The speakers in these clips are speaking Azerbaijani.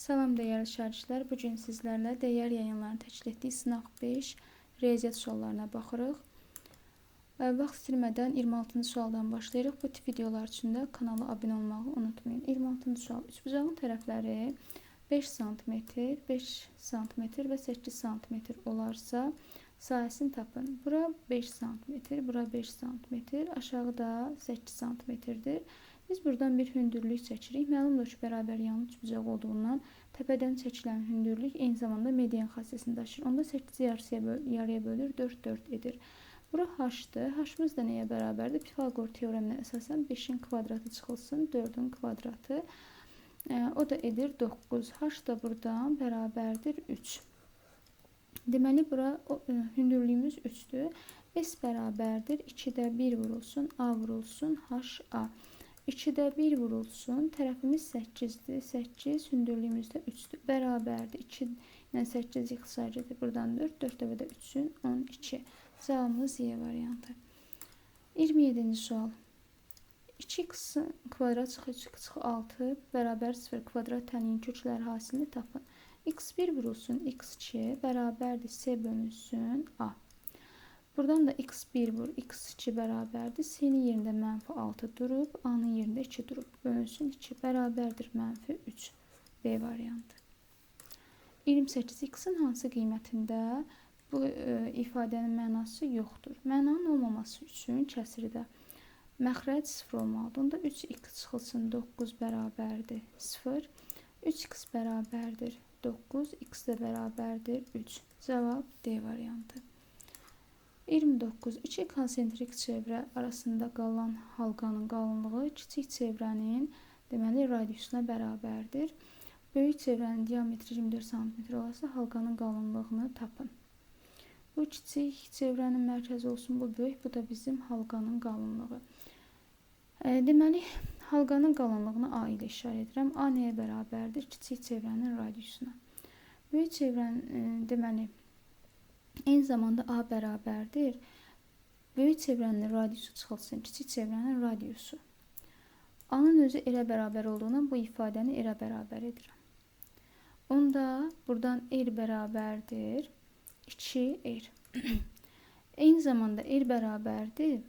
Salam dəyərli şagirdlər, bu gün sizlərlə dəyər yayınlarını təşkil etdiyi sınaq 5 riyaziyyat suallarına baxırıq. Vaxt itirmədən 26-cı sualdan başlayırıq. Bu tip videolar üçün də kanala abunə olmağı unutmayın. 26-cı sual. Üçbucağın tərəfləri 5 sm, 5 sm və 8 sm olarsa sahəsini tapın. Bura 5 sm, bura 5 sm, aşağıda 8 sm-dir. Biz buradan bir hündürlük çəkirik. Məlumdur ki, bərabər yanlı üçbucaq olduğundan təpədən çəkilən hündürlük eyni zamanda median xassəsini daşıyır. Onda 8-i yarıya bölür, 4 edir. Bura h-dır. H-mız da nəyə bərabərdir? Pifaqor teoreminə əsasən 5-in kvadratı çıxılsın, 4-ün kvadratı. O da edir 9. H da buradan bərabərdir 3. Deməli, bura hündürlüyümüz 3-dür. S bərabərdir 2-də 1 vurulsun, A vurulsun, H-A. 2-də 1 vurulsun, tərəfimiz 8-dir. 8, hündürlüyümüz də 3-dür. Bərabərdir. 2 ilə 8 ixtisarcıdır. Buradan 4, 4 də 3-ün 12. Cavabımız Y variantı. 27-ci sual. 2x kvadrat çıxı 3x çıxı 6 bərabər 0 kvadrat təliyin kökləri hasilini tapın. x1 vurulsun, x2 bərabərdir S bölünsün A. Buradan da x1 vur, x2 bərabərdir. S-nin yerində -6 durub, A-nın yerində 2 durub. Bölünsün 2 bərabərdir -3. B variantı. 28. X-in hansı qiymətində bu ifadənin mənası yoxdur? Mənanın olmaması üçün kəsirdə məxrəc 0 olmalıdır. Onda 3x çıxılsın 9 bərabərdir 0. 3x bərabərdir 9, x də bərabərdir 3. Cavab D variantı. 29. İki konsentrik çevrə arasında qalan halqanın qalınlığı kiçik çevrənin deməli radiusuna bərabərdir. Böyük çevrənin diametri 24 cm olarsa halqanın qalınlığını tapın. Bu kiçik çevrənin mərkəzi olsun, bu böyük, bu da bizim halqanın qalınlığı. Deməli, halqanın qalınlığını A ilə işarə edirəm. A nəyə bərabərdir? Kiçik çevrənin radiusuna. Böyük çevrənin deməli eyni zamanda A bərabərdir. Böyük çevrənin radiusu çıxılsın, kiçik çevrənin radiusu. A-nın özü elə bərabər olduğundan bu ifadəni elə bərabər edirəm. Onda buradan R bərabərdir 2R. Eyni zamanda R bərabərdir.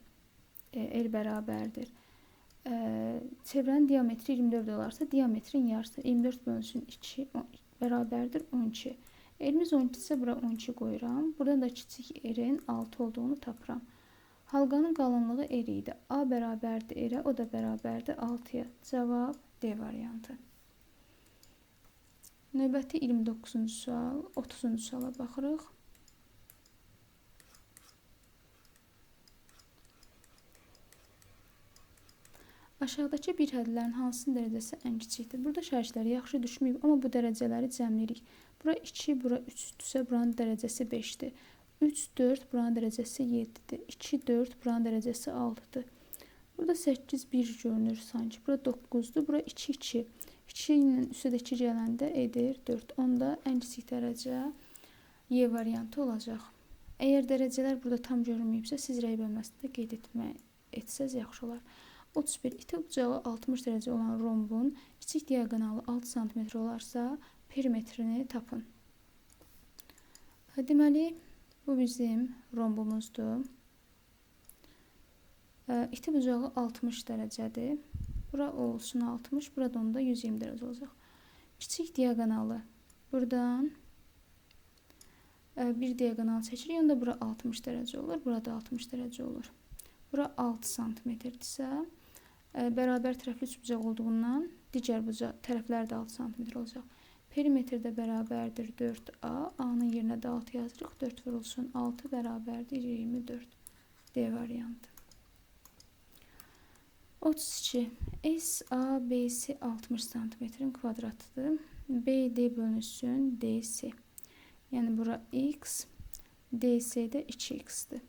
Çevrənin diametri 24 olarsa diametrin yarısı 24 bölünsün 2 bərabərdir 12. R'miz 12 isə bura 12 qoyuram. Buradan da kiçik R-in 6 olduğunu tapıram. Halqanın qalınlığı R idi. A bərabərdir R-ə, o da bərabərdir 6-ya. Cavab D variantı. Növbəti 29-cu sual, 30-cu suala baxırıq. Aşağıdakı bir hədlərin hansının dərəcəsi ən kiçikdir? Burada şagirdlər yaxşı düşməyib, amma bu dərəcələri cəmləyirik. Bura 2, bura 3-dürsə, buranın dərəcəsi 5-dir. 3, 4, buranın dərəcəsi 7-dir. 2, 4, buranın dərəcəsi 6-dır. Burada 8, 1 görünür sanki. Bura 9-dur, bura 2, 2. 2 ilə üstədəki gələndə edir 4. Onda ən kiçik dərəcə Y variantı olacaq. Əgər dərəcələr burada tam görünməyibsə, siz rəy bölməsində qeyd etsəz yaxşı olar. 31. İti bucağı 60 dərəcə olan rombun kiçik diaqonalı 6 cm olarsa perimetrini tapın. Deməli, bu bizim rombumuzdur. İti bucağı 60 dərəcədir. Bura olsun 60, burada onda 120 dərəcə olacaq. Kiçik diaqonalı buradan bir diaqonal çəkirik, onda bura 60 dərəcə olur, burada 60 dərəcə olur. Bura 6 cm-dirsə, bərabər tərəfli üçbucaq olduğundan digər bucaq tərəfləri də 6 cm olacaq. Perimetrdə bərabərdir 4A, A-nın yerinə də 6 yazırıq. 4 vurulsun 6 bərabərdir 24. D variantı. 32. SABC 60 cm kvadratıdır. BD bölünsün DC. Yəni bura X, DC də 2X-dir.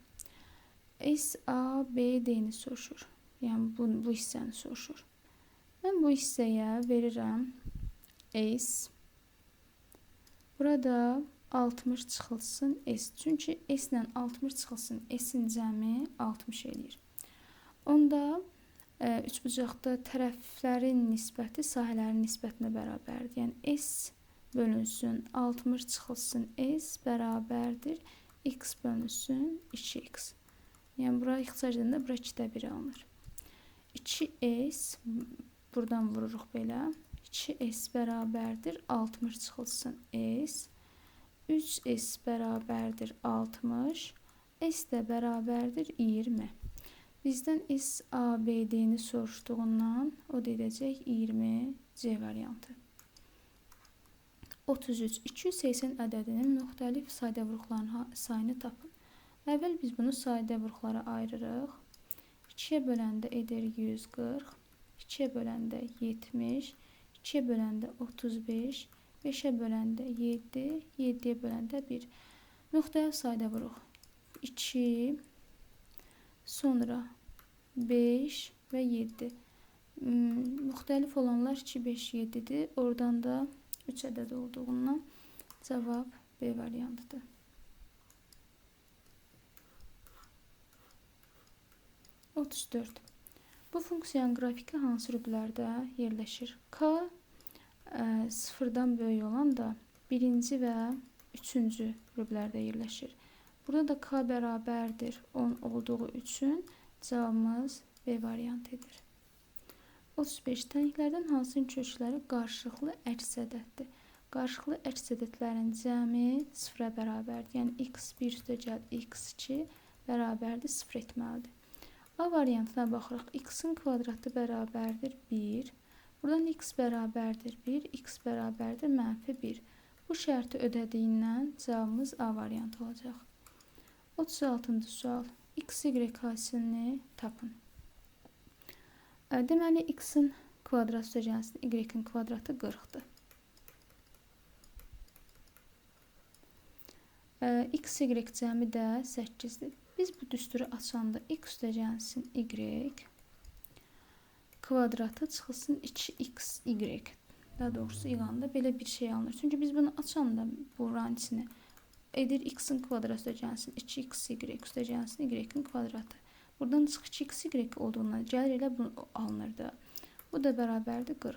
SABD-ni soruşur. Yəni bu hissəni soruşur. Mən bu hissəyə verirəm S. Burada 60 çıxılsın S. Çünki S ilə 60 çıxılsın S-in cəmi 60 eləyir. Onda Üçbucaqda tərəflərin nisbəti sahələrin nisbətinə bərabərdir. Yəni S bölünsün 60 çıxılsın S bərabərdir X bölünsün 2X. Yəni bura ixtisarcında bura 2-də 1 alınır. 2S buradan vururuq belə. 2S bərabərdir 60 çıxılsın S. 3S bərabərdir 60. S də bərabərdir 20. Bizdən S, A, B, D-ni soruşduğundan o da edəcək 20 C variantı. 33. 280 ədədinin müxtəlif sadə vuruqların sayını tapın. Əvvəl biz bunu sadə vuruqlara ayırırıq. 2-yə böləndə edir 140, 2-yə böləndə 70, 2-yə böləndə 35, 5-ə böləndə 7, 7-yə böləndə 1. Müxtəlif sadə vuruq. 2, sonra 5 və 7. Müxtəlif olanlar 2, 5, 7-dir. Oradan da 3 ədəd olduğundan cavab B variantıdır. 34. Bu funksiyanın qrafiki hansı rüblərdə yerləşir? K sıfırdan böyük olan da 1-ci və 3-cü rüblərdə yerləşir. Burada da K bərabərdir 10 olduğu üçün cavabımız B variantıdır. 35. Tənliklərdən hansının kökləri qarşılıqlı əks ədəddir? Qarşılıqlı əks ədədlərin cəmi 0-a bərabərdir. Yəni x1 üstəgəl x2 bərabərdir 0 etməlidir. A variantına baxırıq. X-in kvadratı bərabərdir 1. Buradan x bərabərdir 1, x bərabərdir -1. Bu şərti ödədiyindən cavabımız A variantı olacaq. 36-cı sual. X, Y hasilini tapın. Deməli, x-in kvadrat üstəgəlsin y-in kvadratı 40-dır. X, Y cəmi də 8-dir. Biz bu düsturu açanda x üstəgəlsin y kvadratı çıxılsın 2x, y. Daha doğrusu yığanda belə bir şey alınır. Çünki biz bunu açanda buranın içine edir x-in kvadratı üstəgəlsin 2x, y üstəgəlsin y-in kvadratı. Buradan çıx 2x, y olduğundan gəlir elə bunu alınırdı. Bu da bərabərdir 40.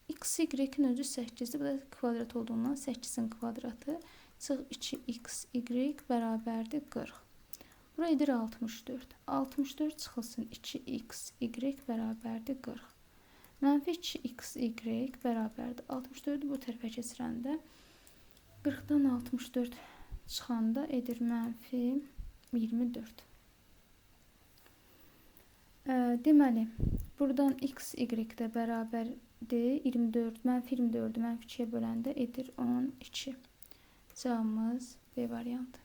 X, y-in özü 8-dir. Bu da kvadrat olduğundan 8-in kvadratı. Çıx 2x, y bərabərdir 40. Bura edir 64. 64 çıxılsın 2x, y bərabərdir 40. Mənfi 2x, y bərabərdir 64-ü bu tərəfə keçirəndə 40-dan 64 çıxanda edir mənfi 24. Deməli, buradan x, y də bərabərdir 24, mənfi 24-ü mənfi 2-yə böləndə edir 12. Cavabımız B variantı.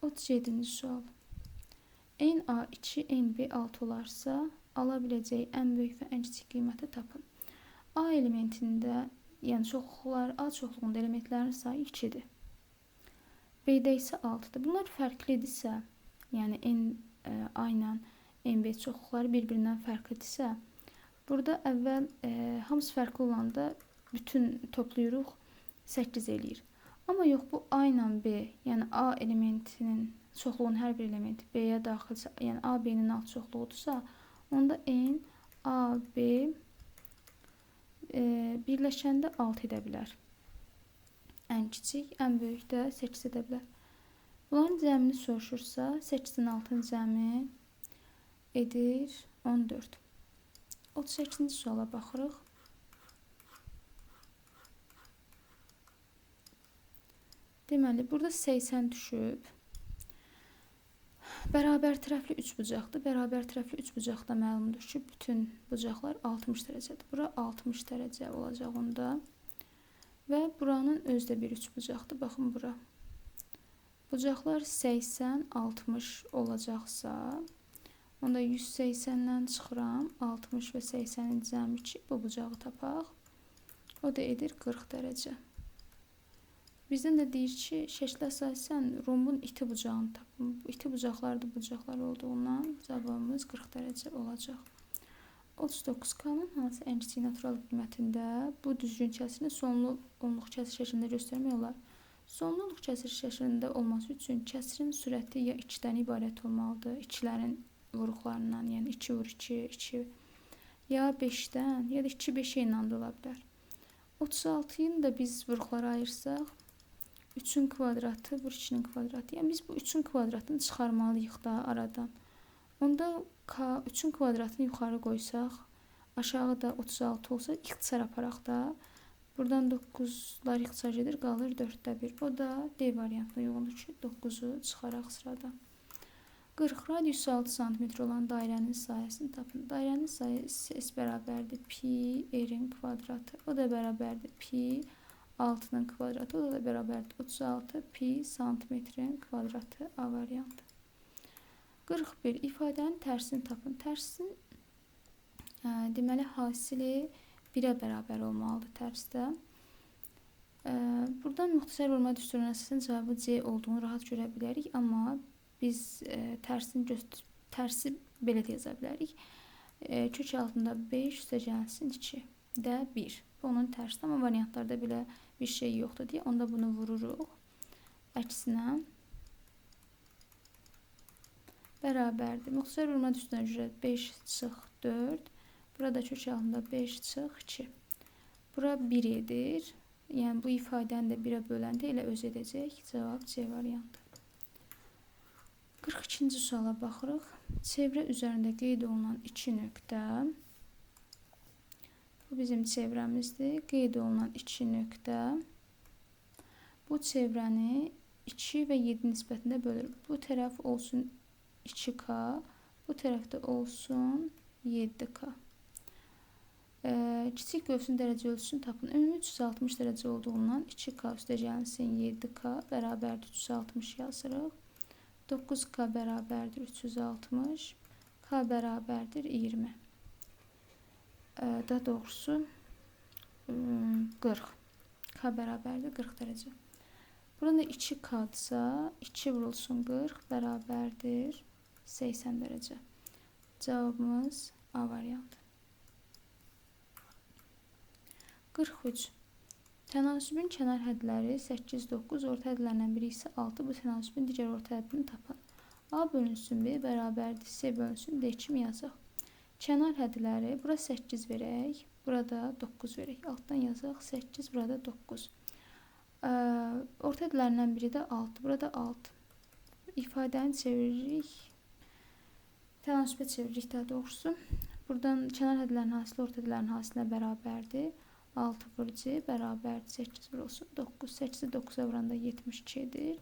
37-ci sual. NA2, NB6 olarsa, ala biləcəyi ən böyük və ən kiçik qiyməti tapın. A elementində, yəni A çoxluğunda elementlərin sayı 2-dir. B-də isə 6-dır. Bunlar fərqlidirsə, yəni A ilə NB çoxluqları bir-birindən fərqlidirsə, burada əvvəl hamısı fərqli olanda bütün toplayırıq 8 eləyir. Amma yox, bu A ilə B, yəni A elementinin çoxluğunun hər bir elementi B-yə daxilsə, yəni A, B-nin alt çoxluğudursa, onda N, A, B birləşəndə 6 edə bilər. Ən kiçik, ən böyük də 8 edə bilər. Bunların cəmini soruşursa, 8-in 6-ın cəmi edir 14. 38-ci suala baxırıq. Deməli, burada 80 düşüb. Bərabər tərəfli 3 bucaqdır. Bərabər tərəfli 3 bucaqda məlumdur ki, bütün bucaqlar 60 dərəcədir. Bura 60 dərəcə olacaq onda. Və buranın özdə bir 3 bucaqdır. Baxın bura. Bucaqlar 80, 60 olacaqsa, onda 180-dən çıxıram. 60 və 80-in cəmi ki, bu bucağı tapaq. O da edir 40 dərəcə. Bizdən də deyir ki, şəklə əsasən rombun iti bucağını tapın. İti bucaqlar da bucaqlar olduğundan cavabımız 40 dərəcə olacaq. 39K-nın hansı ən kiçik natural qiymətində bu düzgün kəsirini sonlu onluq kəsir şəklində göstərmək olar? Sonlu onluq kəsir şəklində olması üçün kəsirin sürəti ya 2-dən ibarət olmalıdır. İkilərin vuruqlarından, yəni 2 vur 2, 2 ya 5-dən, ya da 2 5 ilə də ola bilər. 36-nı da biz vuruqlara ayırsaq, 3-ün kvadratı vur 2-nin kvadratı. Yəni biz bu 3-ün kvadratını çıxarmalıyıq da aradan. Onda 3-ün kvadratını yuxarı qoysaq, aşağıda 36 olsa ixtisar aparaq da. Buradan 9'lar ixtisar edir, qalır 4'də 1. O da D variantına uyğundur ki, 9'u çıxaraq sıradan. 40 radiusu 6 cm olan dairənin sahəsini tapın. Dairənin sahəsi S bərabərdir pi r-in kvadratı. O da bərabərdir pi 6'nın kvadratı. O da bərabərdir 36 pi santimetrin kvadratı. A variantı. 41. İfadənin tərsini tapın. Tərsin deməli hasili 1'ə bərabər olmalıdır tərsdə. Buradan müxtəsər vurma düsturuna əsasən cavabı C olduğunu rahat görə bilərik. Amma biz tərsi belə də yaza bilərik. Kök altında 5 üstəgəlsin 2 də 1. Bu onun tərsi, amma variantlarda belə bir şey yoxdur deyə onda bunu vururuq. Əksinə bərabərdir. Müxtəsər vurma düsturuna görə 5 çıx 4. Burada kök altında 5 çıx 2. Bura 1 edir. Yəni bu ifadəni də 1'ə böləndə elə öz edəcək. Cavab C variantı. 42-ci suala baxırıq. Çevrə üzərində qeyd olunan 2 nöqtə. Bu bizim çevrəmizdir. Qeyd olunan 2 nöqtə. Bu çevrəni 2 və 7 nisbətində bölür. Bu tərəf olsun 2K. Bu tərəfdə olsun 7K. Kiçik qövsün dərəcə ölçüsünü tapın. Ümumi 360 dərəcə olduğundan 2K üstəgəlsin 7K bərabərdir 360 yazırıq. 9K bərabərdir 360. K bərabərdir 20. Daha doğrusu 40. K bərabərdir 40 dərəcə. Burada 2K-dsa 2 vurulsun 40 bərabərdir 80 dərəcə. Cavabımız A variantı. 43. Tənasübün kənar hədləri 8, 9, orta hədlərdən biri isə 6. Bu tənasübün digər orta həddini tapın. A bölünsün B bərabərdir C bölünsün D kimi yazaq. Kənar hədləri, bura 8 verək, burada 9 verək. Altdan yazaq 8, burada 9. Orta hədlərdən biri də 6, burada 6. İfadəni çeviririk. Tənasübə çeviririk daha doğrusu. Buradan kənar hədlərin hasili orta hədlərin hasilinə bərabərdir. 6 vur C bərabərdir 8 vurulsun 9. 8'i 9'a vuranda 72 edir.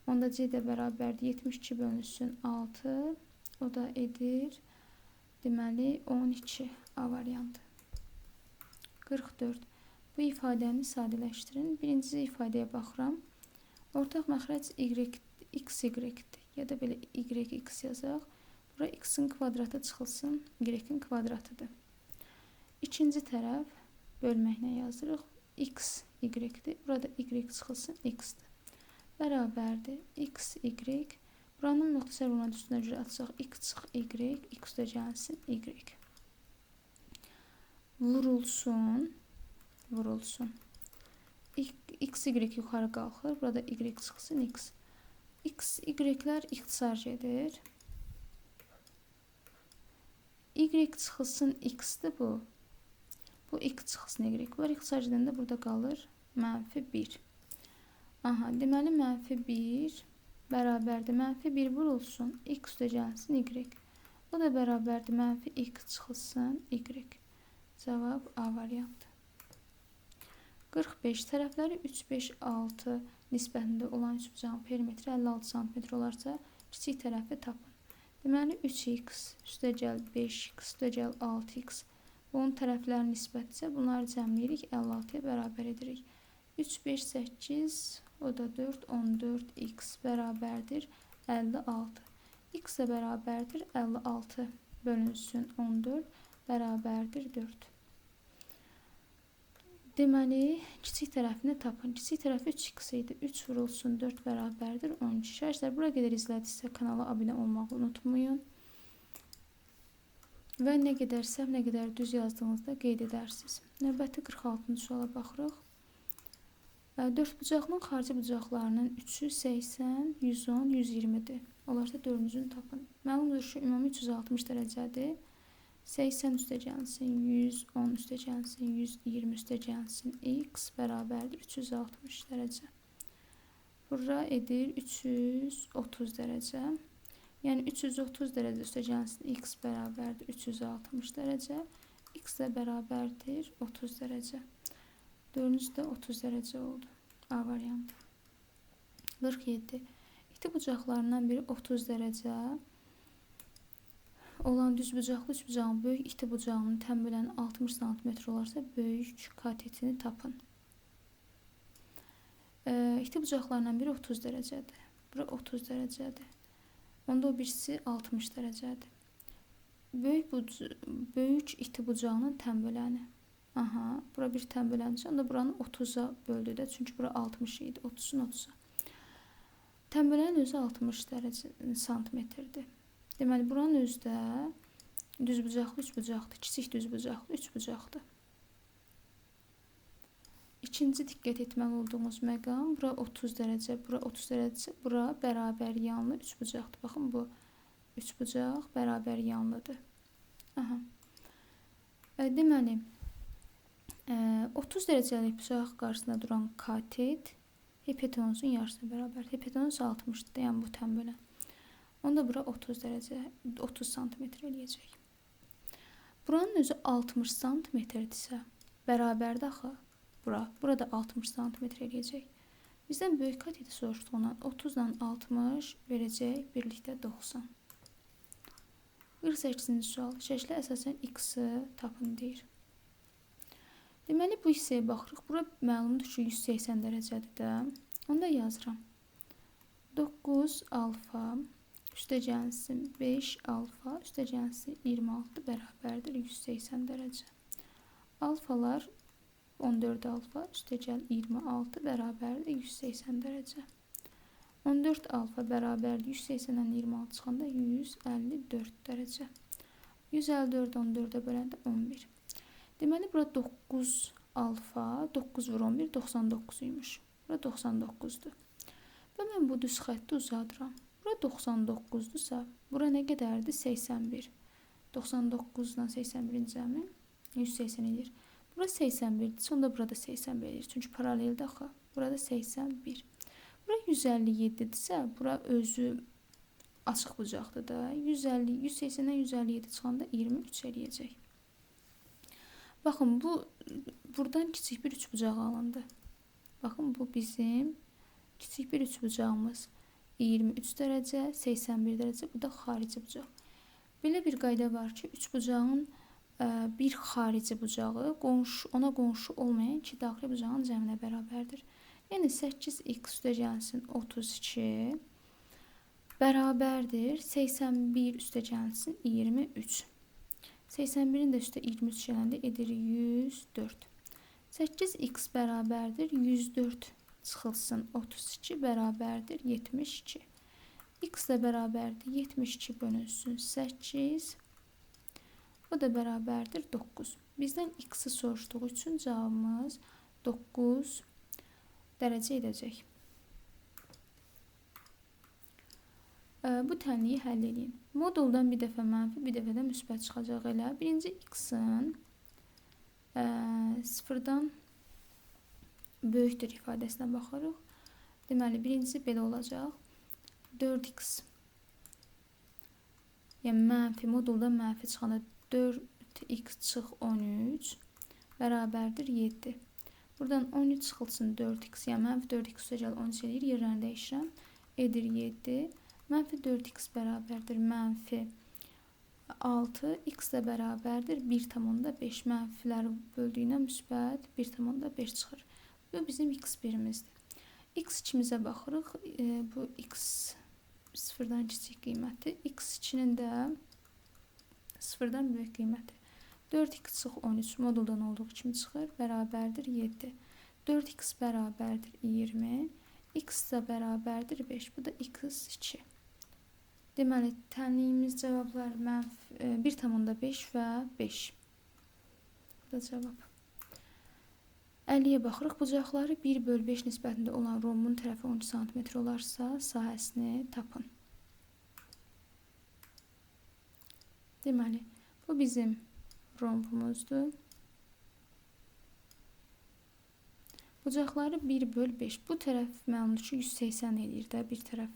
Onda C də bərabərdir 72 bölünsün 6. O da edir. Deməli 12 A variantı. 44. Bu ifadəni sadələşdirin. Birinci ifadəyə baxıram. Ortaq məxrəc XY-dir. Ya da belə YX yazaq. Bura X-in kvadratı çıxılsın. Y-in kvadratıdır. İkinci tərəf bölməklə yazırıq. X, Y-dir. Burada Y çıxılsın X-dir. Bərabərdir. X, Y. Buranın müxtəsər vurma düsturuna görə açsaq X çıx Y. X üstəgəlsin Y. Vurulsun. X, Y yuxarı qalxır. Burada Y çıxsın X. X, Y-lər ixtisar edir. Y çıxılsın X-dir bu. Bu X çıxsın Y. Bunlar ixtisar edəndə burada qalır -1. Aha, deməli -1 bərabərdir. -1 vurulsun. X üstəgəlsin Y. O da bərabərdir. -X çıxılsın Y. Cavab A variantı. 45. Tərəfləri 3, 5, 6 nisbətində olan üçbucağın perimetri 56 cm olarsa, kiçik tərəfi tapın. Deməli 3x üstəgəl 5x üstəgəl 6x. Bunun tərəfləri nisbətsə, bunları cəmləyirik, 56'ya bərabər edirik. 3, 5, 8, o da 4, 14x bərabərdir 56. X də bərabərdir 56 bölünsün 14 bərabərdir 4. Deməli, kiçik tərəfini tapın. Kiçik tərəfi 3x idi. 3 vurulsun 4 bərabərdir 12. Şərhlər bura qədər izlədinizsə kanala abunə olmağı unutmayın. Və nə qədər səhv, nə qədər düz yazdığınızda qeyd edərsiniz. Növbəti 46-cı suala baxırıq. Dördbucaqlının xarici bucaqlarının 3'ü 80, 110, 120'dir. Onlarsa 4-cünü tapın. Məlumdur ki, ümumi 360 dərəcədir. 80 üstəgəlsin 110 üstəgəlsin 120 üstəgəlsin x bərabərdir 360 dərəcə. Bura edir 330 dərəcə. Yəni 330 dərəcə üstəgəlsin x bərabərdir 360 dərəcə. X də bərabərdir 30 dərəcə. 4-cü də 30 dərəcə oldu. A variantı. 47. İti bucaqlarından biri 30 dərəcə olan düz bucaqlı üç bucağın böyük iti bucağının tənbələnin 60 cm olarsa böyük katetini tapın. İti bucaqlarından biri 30 dərəcədir. Bura 30 dərəcədir. Onda o birisi 60 dərəcədir. Böyük iti bucağının tənbələni. Aha, bura bir tənbələndir. Onda buranı 30'a böldü də. Çünki bura 60 idi. 30'un 30'a. Tənbələnin özü 60 santimetrdir. Deməli, buranın özü də düz bucaqlı 3 bucaqdır. Kiçik düz bucaqlı 3 bucaqdır. İkinci diqqət etməli olduğumuz məqam, bura 30 dərəcə, bura 30 dərəcə, bura bərabər yanlı 3 bucaqdır. Baxın, bu 3 bucaq bərabər yanlıdır. Aha. Deməli, 30 dərəcəlik bucaq qarşısında duran katet hipotenuzun yarısına bərabərdir. Hipotenuz 60'dır, yəni bu tənbələn. Onda bura 30 dərəcə, 30 santimetr eləyəcək. Buranın özü 60 santimetrdirsə, bərabərdə axı bura. Burada 60 santimetr eləyəcək. Bizdən böyük kateti soruşduğundan 30 ilə 60 verəcək, birlikdə 90. 48-ci sual. Şəklə əsasən x-i tapın deyir. Deməli, bu hissəyə baxırıq. Bura məlumdur ki, 180 dərəcədir də. Onda yazıram. 9 alfa üstəgəlsin 5 alfa üstəgəlsin 26 bərabərdir 180 dərəcə. Alfalar 14 alfa üstəgəl 26 bərabərdir 180 dərəcə. 14 alfa bərabərdir 180-dən 26 çıxanda 154 dərəcə. 154 14-ə böləndə 11. Deməli, bura 9 alfa, 9 vur 11, 99 imiş. Bura 99'dur. Və mən bu düz xətti uzadıram. Bura 99'dursa, bura nə qədərdir? 81. 99'dan 81'in cəmi 180 edir. Bura 81'dir, onda burada 81 edir. Çünki paraleldir axı. Burada 81. Bura 157'dirsə, bura özü açıq bucaqdır da. 180'dən 157 çıxanda 23 eləyəcək. Baxın, buradan kiçik bir üç bucağı alındı. Baxın, bu bizim kiçik bir üç bucağımız. 23 dərəcə, 81 dərəcə, bu da xarici bucaq. Belə bir qayda var ki, üç bucağın bir xarici bucağı ona qonşu olmayan iki daxili bucağın cəminə bərabərdir. Yəni 8x üstəgəlsin 32 bərabərdir 81 üstəgəlsin 23. 81'in də üstə 23 gələndə edir 104. 8x bərabərdir 104 çıxılsın 32 bərabərdir 72. X də bərabərdir 72 bölünsün 8. O da bərabərdir 9. Bizdən x-i soruşduğu üçün cavabımız 9 dərəcə edəcək. Bu tənliyi həll edin. Moduldan bir dəfə mənfi, bir dəfə də müsbət çıxacaq elə. Birinci x-in sıfırdan böyükdür ifadəsinə baxırıq. Deməli, birincisi belə olacaq. 4x yəni mənfi, moduldan mənfi çıxanda 4x çıx 13 bərabərdir 7. Buradan 13 çıxılsın 4x, yəni mənfi 4x üstəgəl 13 edir, yerlərini dəyişirəm. Edir 7. Mənfi 4x bərabərdir mənfi 6, x də bərabərdir 1,5. Mənfiləri böldüyünə müsbət 1,5 çıxır. Bu bizim x birimizdir. X2-mizə baxırıq. Bu x sıfırdan kiçik qiyməti. X2-nin də sıfırdan böyük qiyməti. 4x çıx 13 moduldan olduğu kimi çıxır. Bərabərdir 7. 4x bərabərdir 20. X də bərabərdir 5. Bu da x2. Deməli, tənliyimiz cavablar 1,5 və 5. Bu da cavab. 50-yə baxırıq. Bucaqları 1/5 nisbətində olan rombun tərəfi 12 sm olarsa, sahəsini tapın. Deməli, bu bizim rombumuzdur. Bucaqları 1/5. Bu tərəf məlumdur ki, 180 edir də. Bir tərəf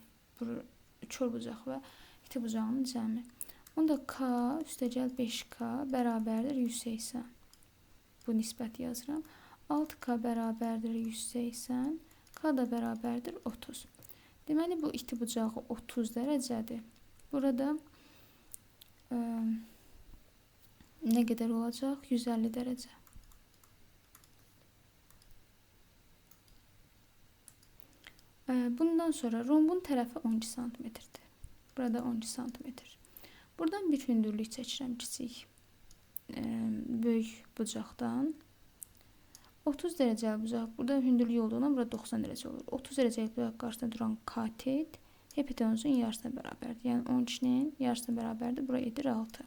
kör bucaq və iti bucağının cəmi. Onda K üstəgəl 5K bərabərdir 180. Bu nisbəti yazıram. 6K bərabərdir 180. K da bərabərdir 30. Deməli, bu iti bucağı 30 dərəcədir. Burada nə qədər olacaq? 150 dərəcə. Bundan sonra rombun tərəfi 12 sm-dir. Burada 12 sm. Buradan bir hündürlük çəkirəm kiçik böyük bucaqdan. 30 dərəcəli bucaq. Burada hündürlük olduğundan burada 90 dərəcə olur. 30 dərəcəli bucaq qarşısında duran katet hipotenuzun yarısına bərabərdir. Yəni 12-nin yarısına bərabərdir. Bura edir 6.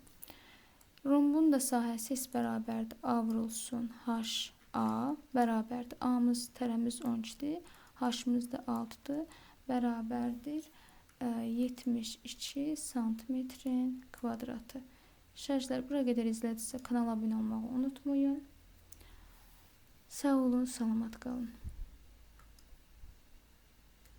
Rombun da sahəsi S bərabərdir. A vurulsun HA bərabərdir. A-mız tərəmiz 12-dir. H-mız da 6-dır. Bərabərdir 72 santimetrin kvadratı. Şərhlər bura qədər izlədinizsə kanala abunə olmağı unutmayın. Sağ olun, salamat qalın.